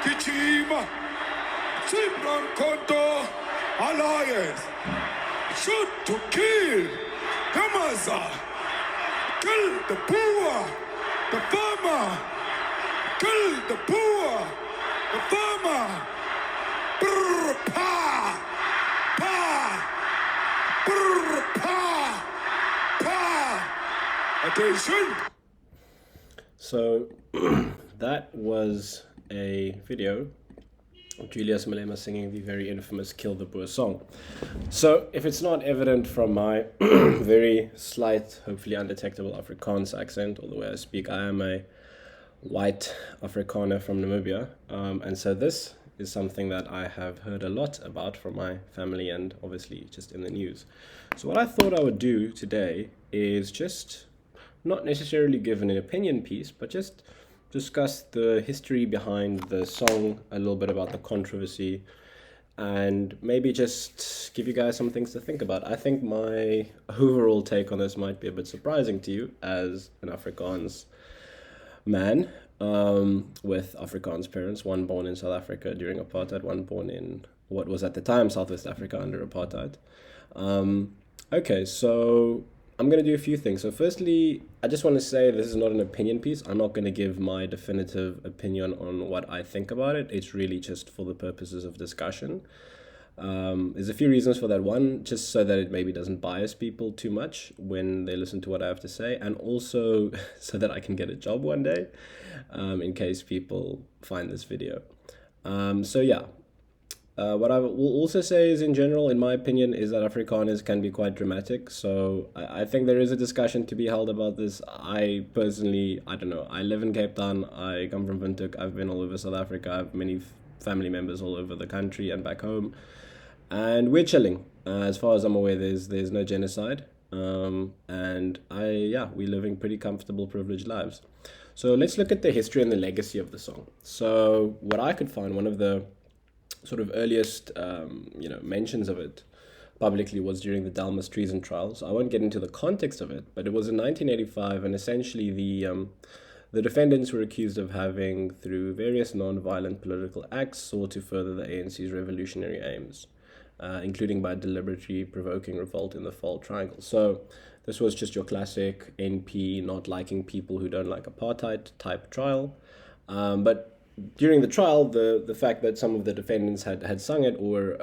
Kichima, Simran Konto, Alliance, shoot to kill, Kamaza, kill the poor, the farmer, kill the poor, the farmer, brr, pa, pa, brr, pa, pa, attention. So that was a video of Julius Malema singing the very infamous Kill the Boer song. So if it's not evident from my very slight, hopefully undetectable Afrikaans accent or the way I speak, I am a white Afrikaner from Namibia. And so this is something that I have heard a lot about from my family and obviously just in the news. So what I thought I would do today is just not necessarily give an opinion piece, but just discuss the history behind the song, a little bit about the controversy, and maybe just give you guys some things to think about. I think my overall take on this might be a bit surprising to you as an Afrikaans man with Afrikaans parents, one born in South Africa during apartheid, one born in what was at the time Southwest Africa under apartheid. Okay, so I'm going to do a few things. So firstly, I just want to say this is not an opinion piece. I'm not going to give my definitive opinion on what I think about it. It's really just for the purposes of discussion. There's a few reasons for that. One, just so that it maybe doesn't bias people too much when they listen to what I have to say, and also so that I can get a job one day, in case people find this video. So yeah. What I will also say is, in general, in my opinion, is that Afrikaners can be quite dramatic. So I think there is a discussion to be held about this. I personally, I don't know, I live in Cape Town. I come from Windhoek. I've been all over South Africa. I have many family members all over the country and back home. And we're chilling. As far as I'm aware, there's no genocide. And we're living pretty comfortable, privileged lives. So let's look at the history and the legacy of the song. So what I could find, one of the sort of earliest, mentions of it publicly was during the Dalmas treason trials. I won't get into the context of it, but it was in 1985, and essentially the defendants were accused of having, through various non-violent political acts, sought to further the ANC's revolutionary aims, including by deliberately provoking revolt in the Fall Triangle. So this was just your classic NP not liking people who don't like apartheid type trial, but during the trial, the fact that some of the defendants had sung it or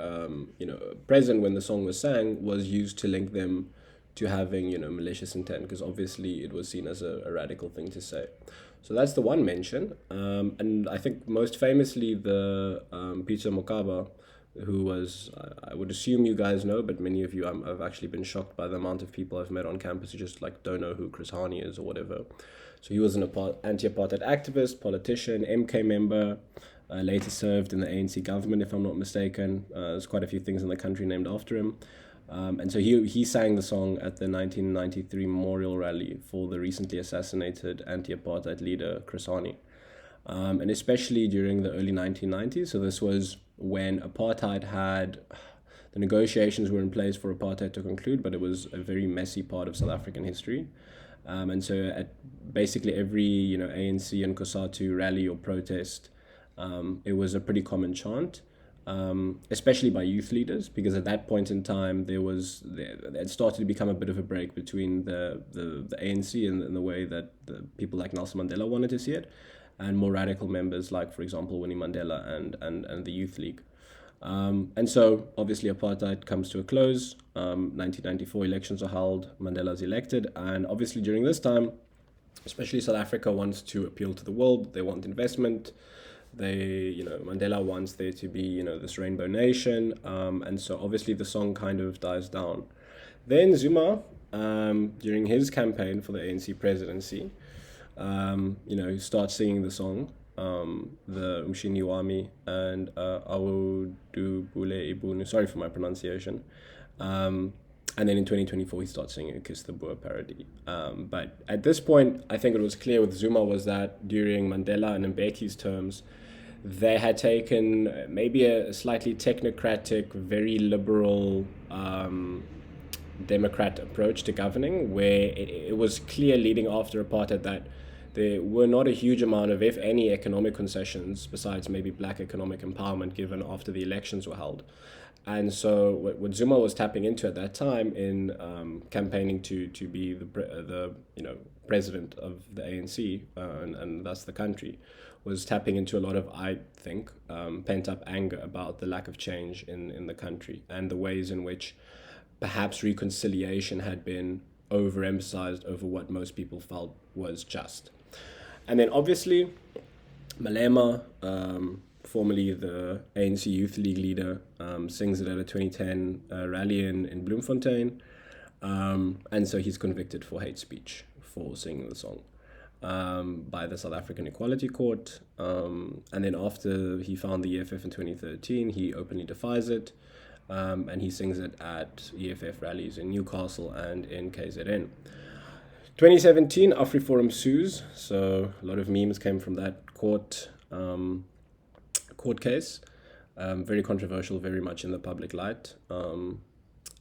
present when the song was sang was used to link them to having malicious intent, because obviously it was seen as a radical thing to say. So that's the one mention, and I think most famously the Peter Mokaba, who was, I would assume you guys know, but many of you I've actually been shocked by the amount of people I've met on campus who just don't know who Chris Hani is or whatever. So he was an anti-apartheid activist, politician, MK member, later served in the ANC government, if I'm not mistaken. There's quite a few things in the country named after him. And so he sang the song at the 1993 memorial rally for the recently assassinated anti-apartheid leader, Chris Hani. And especially during the early 1990s. So this was when apartheid the negotiations were in place for apartheid to conclude, but it was a very messy part of South African history. And so at basically every ANC and COSATU rally or protest, it was a pretty common chant, especially by youth leaders, because at that point in time it started to become a bit of a break between the ANC and the way that the people like Nelson Mandela wanted to see it, and more radical members like, for example, Winnie Mandela and the Youth League. And so obviously apartheid comes to a close. 1994 elections are held, Mandela's elected, and obviously during this time, especially South Africa wants to appeal to the world. They want investment. Mandela wants there to be, this rainbow nation. And so obviously the song kind of dies down. Then Zuma, during his campaign for the ANC presidency, starts singing the song, the Umshini Wami and Awudu Bule Ibunu, sorry for my pronunciation. And then in 2024, he starts singing Kiss the Boer parody. But at this point, I think it was clear with Zuma was that during Mandela and Mbeki's terms, they had taken maybe a slightly technocratic, very liberal Democrat approach to governing, where it was clear leading after apartheid that there were not a huge amount of, if any, economic concessions besides maybe black economic empowerment given after the elections were held. And so what Zuma was tapping into at that time in campaigning to be the president of the ANC and thus the country, was tapping into a lot of, I think, pent up anger about the lack of change in the country and the ways in which perhaps reconciliation had been overemphasized over what most people felt was just. And then obviously Malema, formerly the ANC Youth League leader, sings it at a 2010 rally in Bloemfontein. And so he's convicted for hate speech for singing the song by the South African Equality Court. And then after he found the EFF in 2013, he openly defies it. And he sings it at EFF rallies in Newcastle and in KZN. 2017, AfriForum sues. So a lot of memes came from that court case. Very controversial, very much in the public light.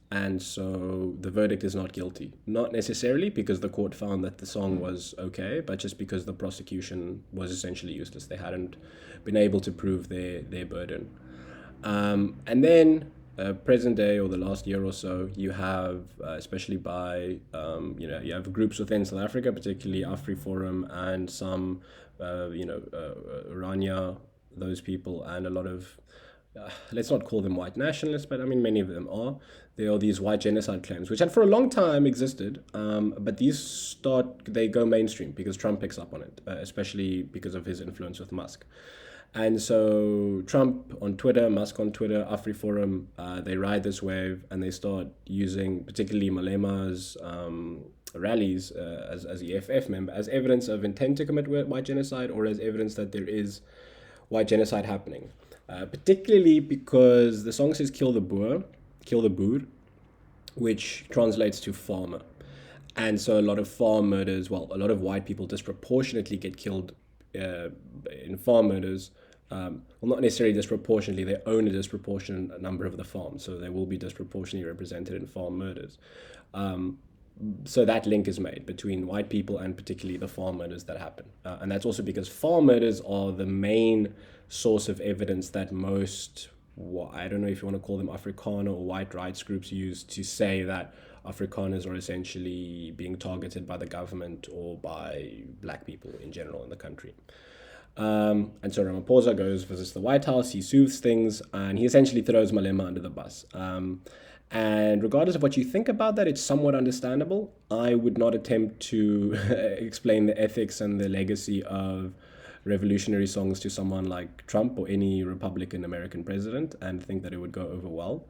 And so the verdict is not guilty. Not necessarily because the court found that the song was okay, but just because the prosecution was essentially useless. They hadn't been able to prove their burden. And then present day, or the last year or so, you have, especially by, you have groups within South Africa, particularly AfriForum and some, Rania, those people, and a lot of, let's not call them white nationalists, but I mean, many of them are. There are these white genocide claims, which had for a long time existed, but they go mainstream because Trump picks up on it, especially because of his influence with Musk. And so Trump on Twitter, Musk on Twitter, AfriForum, they ride this wave and they start using particularly Malema's rallies as the EFF member as evidence of intent to commit white genocide, or as evidence that there is white genocide happening. Particularly because the song says kill the Boer, which translates to farmer. And so a lot of farm murders, a lot of white people disproportionately get killed in farm murders. Not necessarily disproportionately, they own a disproportionate number of the farms, so they will be disproportionately represented in farm murders. So that link is made between white people and particularly the farm murders that happen. And that's also because farm murders are the main source of evidence that most, I don't know if you want to call them Afrikaner or white rights groups, use to say that Afrikaners are essentially being targeted by the government or by black people in general in the country. And so Ramaphosa visits the White House, he soothes things, and he essentially throws Malema under the bus. And regardless of what you think about that, it's somewhat understandable. I would not attempt to explain the ethics and the legacy of revolutionary songs to someone like Trump or any Republican American president and think that it would go over well.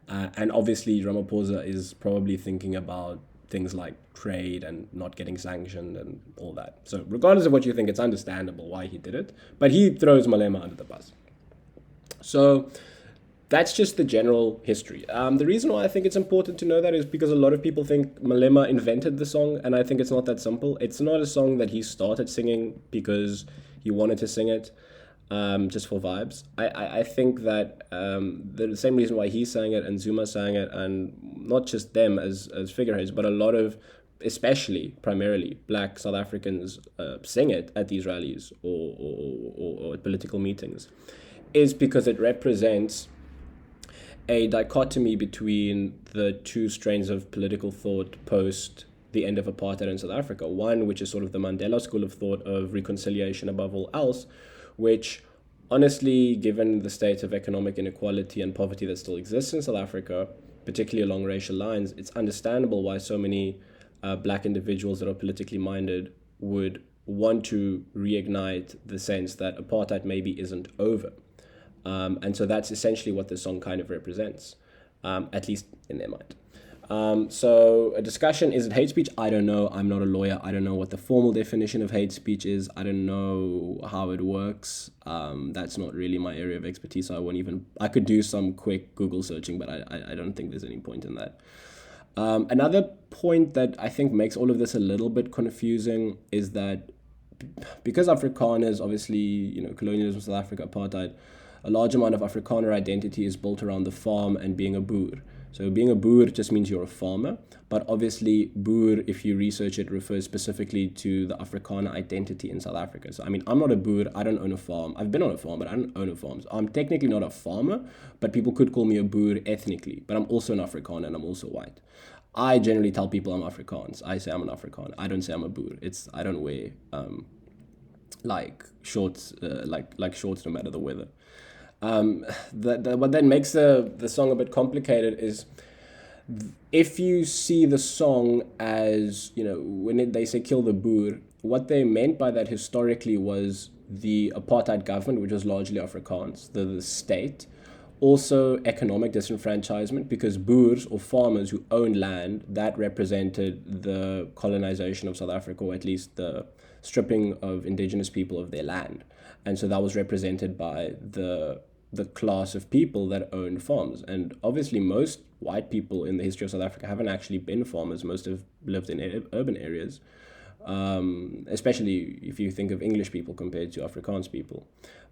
And obviously Ramaphosa is probably thinking about things like trade and not getting sanctioned and all that. So regardless of what you think, it's understandable why he did it. But he throws Malema under the bus. So that's just the general history. The reason why I think it's important to know that is because a lot of people think Malema invented the song, and I think it's not that simple. It's not a song that he started singing because he wanted to sing it just for vibes. I think that the same reason why he sang it and Zuma sang it, and not just them as figureheads, but a lot of, especially primarily black South Africans sing it at these rallies or at political meetings, is because it represents a dichotomy between the two strains of political thought post the end of apartheid in South Africa. One, which is sort of the Mandela school of thought of reconciliation above all else, which honestly, given the state of economic inequality and poverty that still exists in South Africa, particularly along racial lines, it's understandable why so many black individuals that are politically minded would want to reignite the sense that apartheid maybe isn't over. And so that's essentially what this song kind of represents, at least in their mind. So a discussion, is it hate speech? I don't know. I'm not a lawyer. I don't know what the formal definition of hate speech is. I don't know how it works. That's not really my area of expertise. So I could do some quick Google searching, but I don't think there's any point in that. Another point that I think makes all of this a little bit confusing is that because Afrikaners, obviously, colonialism, South Africa, apartheid, a large amount of Afrikaner identity is built around the farm and being a Boer. So being a Boer just means you're a farmer, but obviously Boer, if you research it, refers specifically to the Afrikaner identity in South Africa. So I mean, I'm not a Boer, I don't own a farm. I've been on a farm, but I don't own a farm. So I'm technically not a farmer, but people could call me a Boer ethnically, but I'm also an Afrikaner and I'm also white. I generally tell people I'm Afrikaans. I say I'm an Afrikaner. I don't say I'm a Boer. I don't wear like shorts, like shorts no matter the weather. What then makes the song a bit complicated is if you see the song as, when they say kill the Boer, what they meant by that historically was the apartheid government, which was largely Afrikaans, the state. Also economic disenfranchisement, because Boers or farmers who owned land, that represented the colonization of South Africa, or at least the stripping of indigenous people of their land. And so that was represented by the class of people that owned farms. And obviously most white people in the history of South Africa haven't actually been farmers. Most have lived in urban areas, especially if you think of English people compared to Afrikaans people.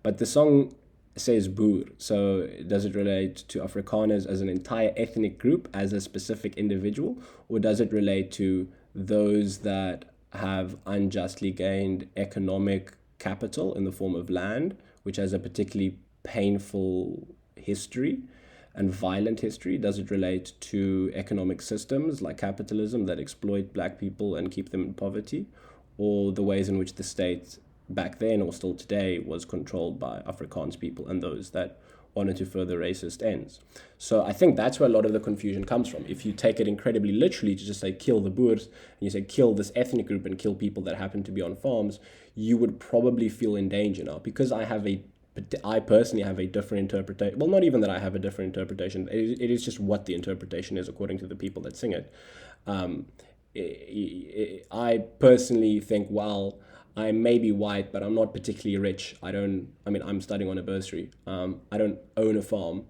But the song says Boer, so does it relate to Afrikaners as an entire ethnic group, as a specific individual, or does it relate to those that have unjustly gained economic capital in the form of land, which has a particularly painful history and violent history? Does it relate to economic systems like capitalism that exploit black people and keep them in poverty, or the ways in which the state back then or still today was controlled by Afrikaans people and those that wanted to further racist ends? So I think that's where a lot of the confusion comes from. If you take it incredibly literally to just say kill the Boers, and you say kill this ethnic group and kill people that happen to be on farms, you would probably feel in danger now. Because I personally have a different interpretation. Well, not even that I have a different interpretation. It is just what the interpretation is according to the people that sing it. I personally think, well, I may be white, but I'm not particularly rich. I'm studying on a bursary. I don't own a farm.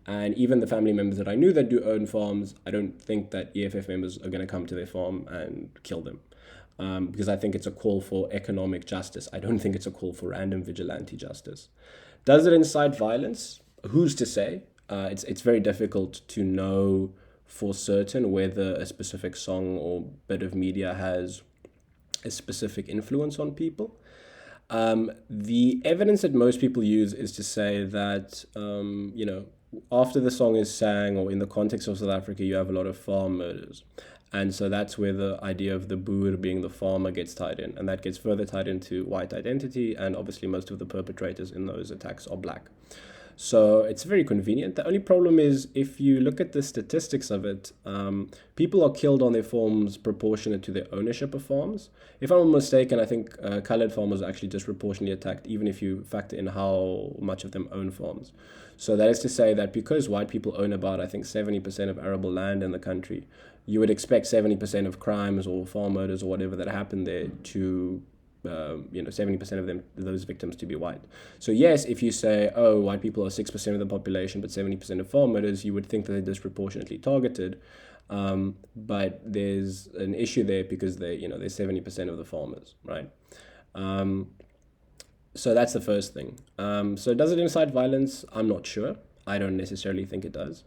And even the family members that I knew that do own farms, I don't think that EFF members are going to come to their farm and kill them. Because I think it's a call for economic justice. I don't think it's a call for random vigilante justice. Does it incite violence? Who's to say? It's very difficult to know for certain whether a specific song or bit of media has a specific influence on people. The evidence that most people use is to say that, after the song is sang or in the context of South Africa, you have a lot of farm murders. And so that's where the idea of the Boer being the farmer gets tied in. And that gets further tied into white identity. And obviously most of the perpetrators in those attacks are black. So it's very convenient. The only problem is if you look at the statistics of it, people are killed on their farms proportionate to their ownership of farms. If I'm not mistaken, I think colored farmers are actually disproportionately attacked, even if you factor in how much of them own farms. So that is to say that because white people own about, I think, 70% of arable land in the country, you would expect 70% of crimes or farm murders or whatever that happened there to 70% of them, those victims, to be white. So yes, if you say, oh, white people are 6% of the population, but 70% of farm murders, you would think that they're disproportionately targeted. But there's an issue there because they're 70% of the farmers, right? So that's the first thing. So does it incite violence? I'm not sure. I don't necessarily think it does.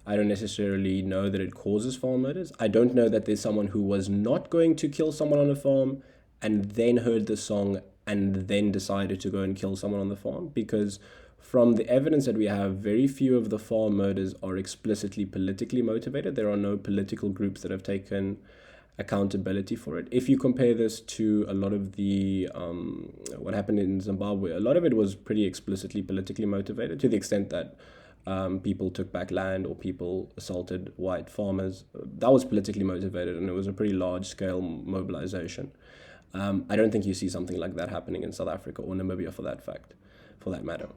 I don't necessarily know that it causes farm murders. I don't know that there's someone who was not going to kill someone on a farm and then heard the song and then decided to go and kill someone on the farm, because from the evidence that we have, very few of the farm murders are explicitly politically motivated. There are no political groups that have taken accountability for it. If you compare this to a lot of the what happened in Zimbabwe, a lot of it was pretty explicitly politically motivated, to the extent that people took back land or people assaulted white farmers. That was politically motivated, and it was a pretty large-scale mobilization. I don't think you see something like that happening in South Africa or Namibia for that matter.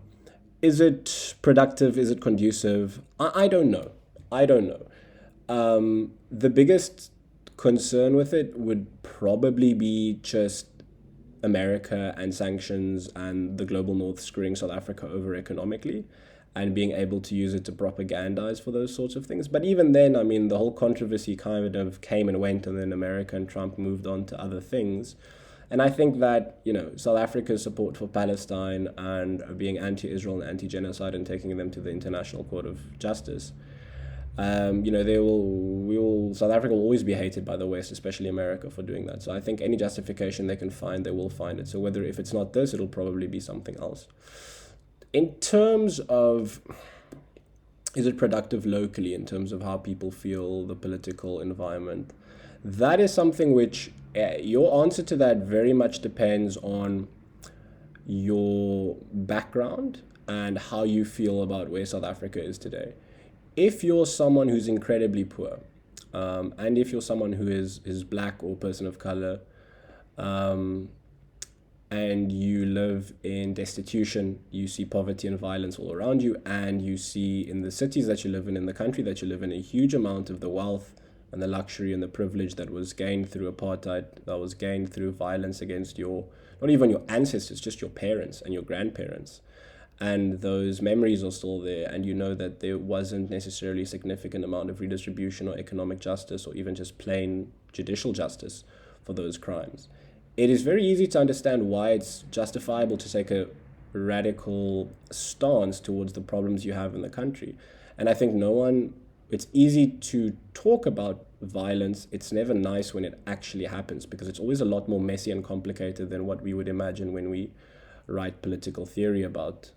Is it productive? Is it conducive? I don't know. The biggest concern with it would probably be just America and sanctions and the global north screwing South Africa over economically and being able to use it to propagandize for those sorts of things. But even then, I mean, the whole controversy kind of came and went, and then America and Trump moved on to other things. And I think that, South Africa's support for Palestine and being anti-Israel and anti-genocide and taking them to the International Court of Justice, South Africa will always be hated by the West, especially America, for doing that. So I think any justification they can find, they will find it. So if it's not this, it'll probably be something else. In terms of, is it productive locally in terms of how people feel the political environment? That is something which, your answer to that very much depends on your background and how you feel about where South Africa is today. If you're someone who's incredibly poor, and if you're someone who is black or person of color, and you live in destitution, you see poverty and violence all around you, and you see in the cities that you live in the country that you live in, a huge amount of the wealth and the luxury and the privilege that was gained through apartheid, that was gained through violence against not even your ancestors, just your parents and your grandparents. And those memories are still there, and you know that there wasn't necessarily a significant amount of redistribution or economic justice or even just plain judicial justice for those crimes. It is very easy to understand why it's justifiable to take a radical stance towards the problems you have in the country. And I think it's easy to talk about violence. It's never nice when it actually happens, because it's always a lot more messy and complicated than what we would imagine when we write political theory about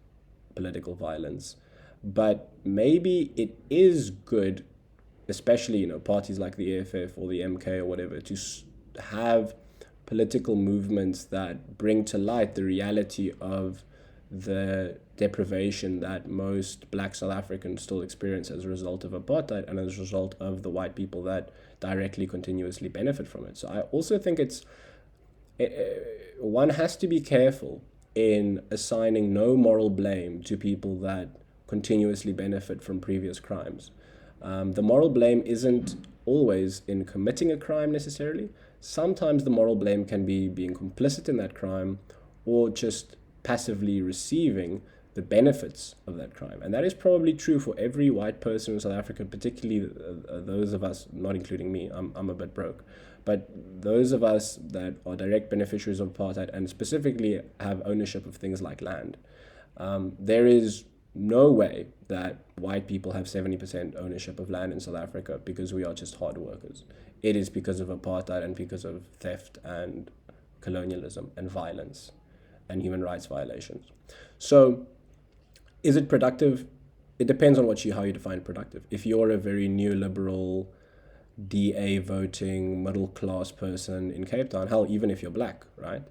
political violence. But maybe it is good, especially, parties like the EFF or the MK or whatever, to have political movements that bring to light the reality of the deprivation that most black South Africans still experience as a result of apartheid and as a result of the white people that directly, continuously benefit from it. So I also think one has to be careful in assigning no moral blame to people that continuously benefit from previous crimes. The moral blame isn't always in committing a crime necessarily. Sometimes the moral blame can be being complicit in that crime or just passively receiving the benefits of that crime. And that is probably true for every white person in South Africa, particularly those of us, not including me, I'm a bit broke, but those of us that are direct beneficiaries of apartheid and specifically have ownership of things like land. There is no way that white people have 70% ownership of land in South Africa because we are just hard workers. It is because of apartheid and because of theft and colonialism and violence and human rights violations. So is it productive? It depends on how you define productive. If you're a very neoliberal, DA voting, middle class person in Cape Town, hell, even if you're black, right?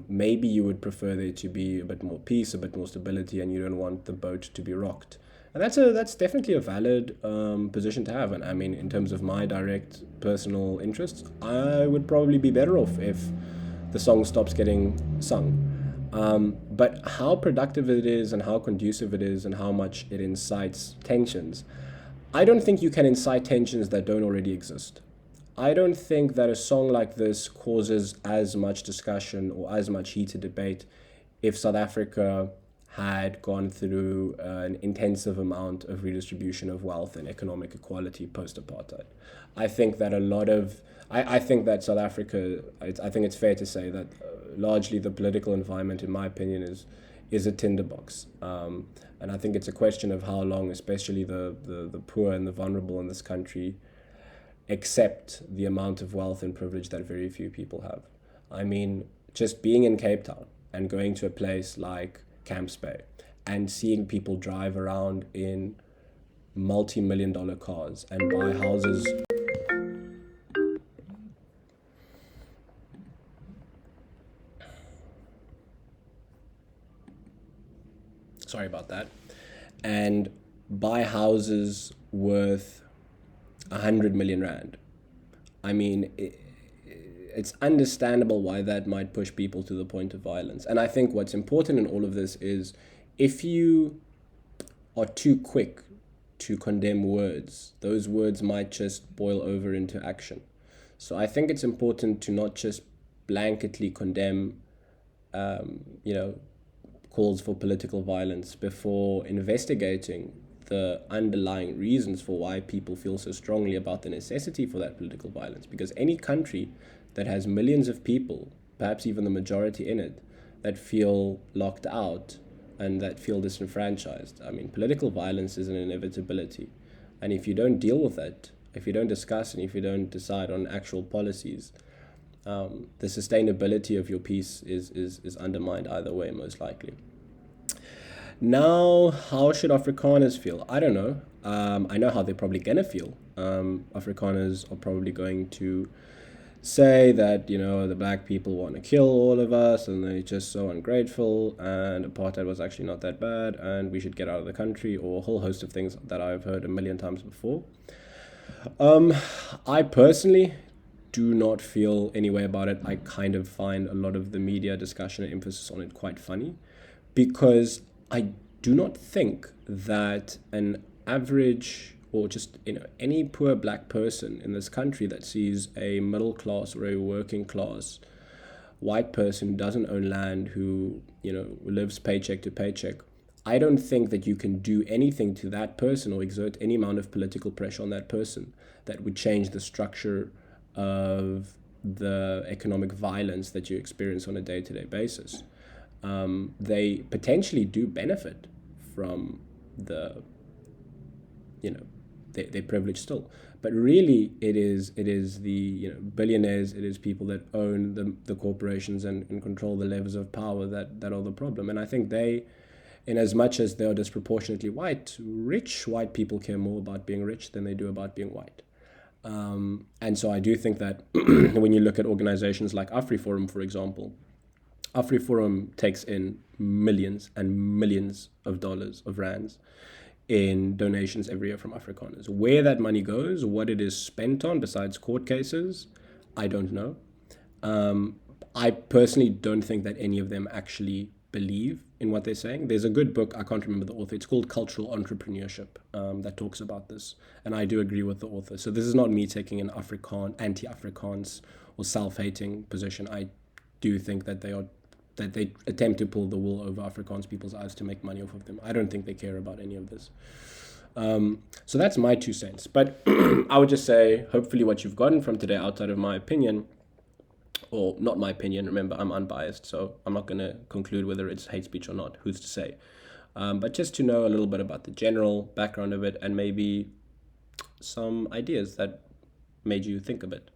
Maybe you would prefer there to be a bit more peace, a bit more stability, and you don't want the boat to be rocked. And that's definitely a valid position to have. And I mean, in terms of my direct personal interests, I would probably be better off if the song stops getting sung. But how productive it is and how conducive it is and how much it incites tensions, I don't think you can incite tensions that don't already exist. I don't think that a song like this causes as much discussion or as much heated debate if South Africa had gone through an intensive amount of redistribution of wealth and economic equality post-apartheid. I think that I think that South Africa, I think it's fair to say that largely the political environment, in my opinion, is a tinderbox. And I think it's a question of how long, especially the poor and the vulnerable in this country, accept the amount of wealth and privilege that very few people have. I mean, just being in Cape Town and going to a place like Camps Bay and seeing people drive around in multi-million-dollar cars and buy houses. Sorry about that. And buy houses worth 100 million rand. I mean, it's understandable why that might push people to the point of violence. And I think what's important in all of this is if you are too quick to condemn words, those words might just boil over into action. So I think it's important to not just blanketly condemn, calls for political violence before investigating the underlying reasons for why people feel so strongly about the necessity for that political violence. Because any country that has millions of people, perhaps even the majority in it, that feel locked out and that feel disenfranchised, I mean, political violence is an inevitability. And if you don't deal with it, if you don't discuss and if you don't decide on actual policies, the sustainability of your peace is undermined either way, most likely. Now, how should Afrikaners feel? I don't know. I know how they're probably going to feel. Afrikaners are probably going to say that, the black people want to kill all of us and they're just so ungrateful and apartheid was actually not that bad and we should get out of the country, or a whole host of things that I've heard a million times before. I personally do not feel any way about it. I kind of find a lot of the media discussion and emphasis on it quite funny, because I do not think that an average or just any poor black person in this country that sees a middle class or a working class white person who doesn't own land, who lives paycheck to paycheck, I don't think that you can do anything to that person or exert any amount of political pressure on that person that would change the structure of the economic violence that you experience on a day-to-day basis. They potentially do benefit from their privilege still, but really it is the billionaires, it is people that own the corporations and control the levers of power that are the problem. And I think they, in as much as they are disproportionately white, rich white people care more about being rich than they do about being white. And so I do think that when you look at organizations like AfriForum, for example, AfriForum takes in millions and millions of dollars, of rands, in donations every year from Afrikaners. Where that money goes, what it is spent on besides court cases, I don't know. I personally don't think that any of them actually believe in what they're saying. There's a good book, I can't remember the author, it's called Cultural Entrepreneurship, that talks about this, and I do agree with the author. So this is not me taking an anti-Afrikaans or self-hating position. I do think that they attempt to pull the wool over Afrikaans people's eyes to make money off of them. I don't think they care about any of this. So that's my 2 cents. But I would just say, hopefully what you've gotten from today, outside of my opinion, or not my opinion, remember, I'm unbiased, so I'm not going to conclude whether it's hate speech or not, who's to say. But just to know a little bit about the general background of it, and maybe some ideas that made you think a bit.